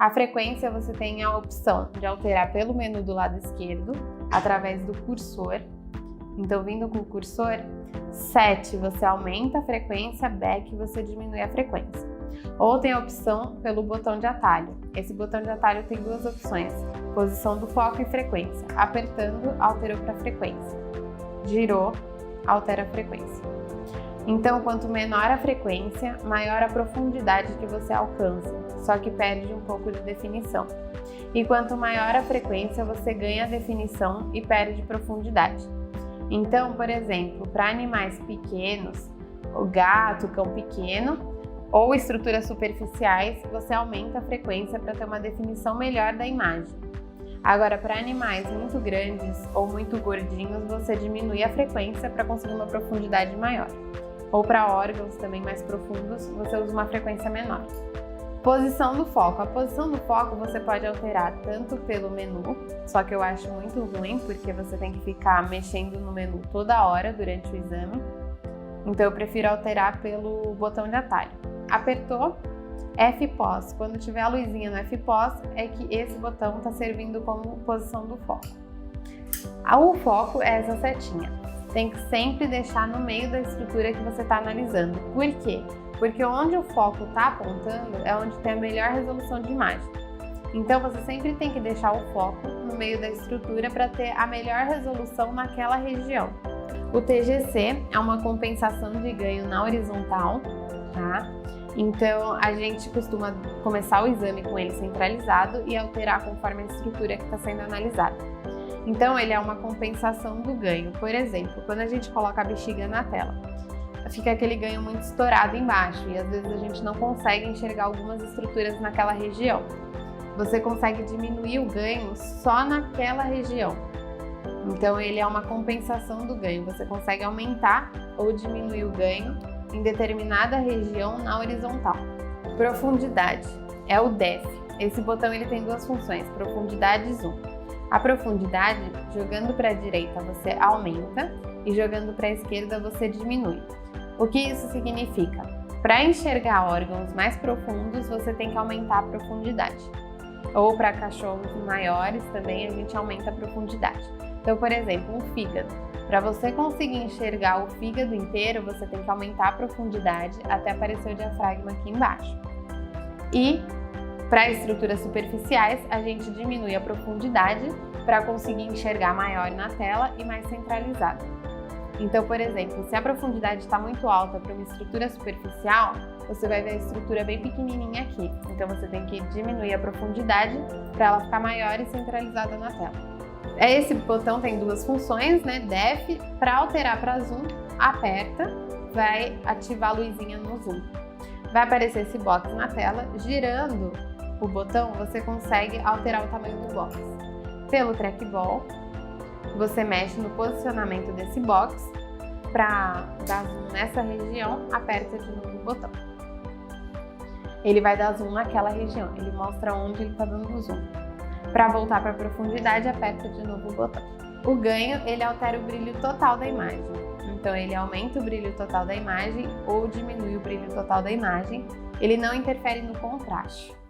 A frequência você tem a opção de alterar pelo menu do lado esquerdo, através do cursor. Então, vindo com o cursor, Set você aumenta a frequência, Back você diminui a frequência. Ou tem a opção pelo botão de atalho. Esse botão de atalho tem duas opções, posição do foco e frequência. Apertando, alterou para frequência. Girou, altera a frequência. Então, quanto menor a frequência, maior a profundidade que você alcança, só que perde um pouco de definição. E quanto maior a frequência, você ganha definição e perde profundidade. Então, por exemplo, para animais pequenos, o gato, o cão pequeno, ou estruturas superficiais, você aumenta a frequência para ter uma definição melhor da imagem. Agora, para animais muito grandes ou muito gordinhos, você diminui a frequência para conseguir uma profundidade maior. Ou para órgãos também mais profundos, você usa uma frequência menor. Posição do foco. A posição do foco você pode alterar tanto pelo menu, só que eu acho muito ruim porque você tem que ficar mexendo no menu toda hora durante o exame. Então eu prefiro alterar pelo botão de atalho. Apertou, FPOS. Quando tiver a luzinha no FPOS, é que esse botão está servindo como posição do foco. O foco é essa setinha. Tem que sempre deixar no meio da estrutura que você está analisando. Por quê? Porque onde o foco está apontando é onde tem a melhor resolução de imagem. Então você sempre tem que deixar o foco no meio da estrutura para ter a melhor resolução naquela região. O TGC é uma compensação de ganho na horizontal, tá? Então a gente costuma começar o exame com ele centralizado e alterar conforme a estrutura que está sendo analisada. Então ele é uma compensação do ganho. Por exemplo, quando a gente coloca a bexiga na tela, fica aquele ganho muito estourado embaixo e às vezes a gente não consegue enxergar algumas estruturas naquela região. Você consegue diminuir o ganho só naquela região. Então ele é uma compensação do ganho. Você consegue aumentar ou diminuir o ganho em determinada região na horizontal. Profundidade é o DEF. Esse botão ele tem duas funções, profundidade e zoom. A profundidade, jogando para a direita você aumenta e jogando para a esquerda você diminui. O que isso significa? Para enxergar órgãos mais profundos, você tem que aumentar a profundidade. Ou para cachorros maiores também a gente aumenta a profundidade. Então, por exemplo, um fígado. Para você conseguir enxergar o fígado inteiro, você tem que aumentar a profundidade até aparecer o diafragma aqui embaixo. E para estruturas superficiais, a gente diminui a profundidade para conseguir enxergar maior na tela e mais centralizado. Então, por exemplo, se a profundidade está muito alta para uma estrutura superficial, você vai ver a estrutura bem pequenininha aqui. Então, você tem que diminuir a profundidade para ela ficar maior e centralizada na tela. Esse botão tem duas funções, né? DEF, para alterar para zoom, aperta, vai ativar a luzinha no zoom. Vai aparecer esse box na tela, girando o botão, você consegue alterar o tamanho do box. Pelo trackball, você mexe no posicionamento desse box, para dar zoom nessa região, aperta de novo o botão. Ele vai dar zoom naquela região, ele mostra onde ele está dando zoom. Para voltar para a profundidade, aperta de novo o botão. O ganho, ele altera o brilho total da imagem. Então ele aumenta o brilho total da imagem ou diminui o brilho total da imagem. Ele não interfere no contraste.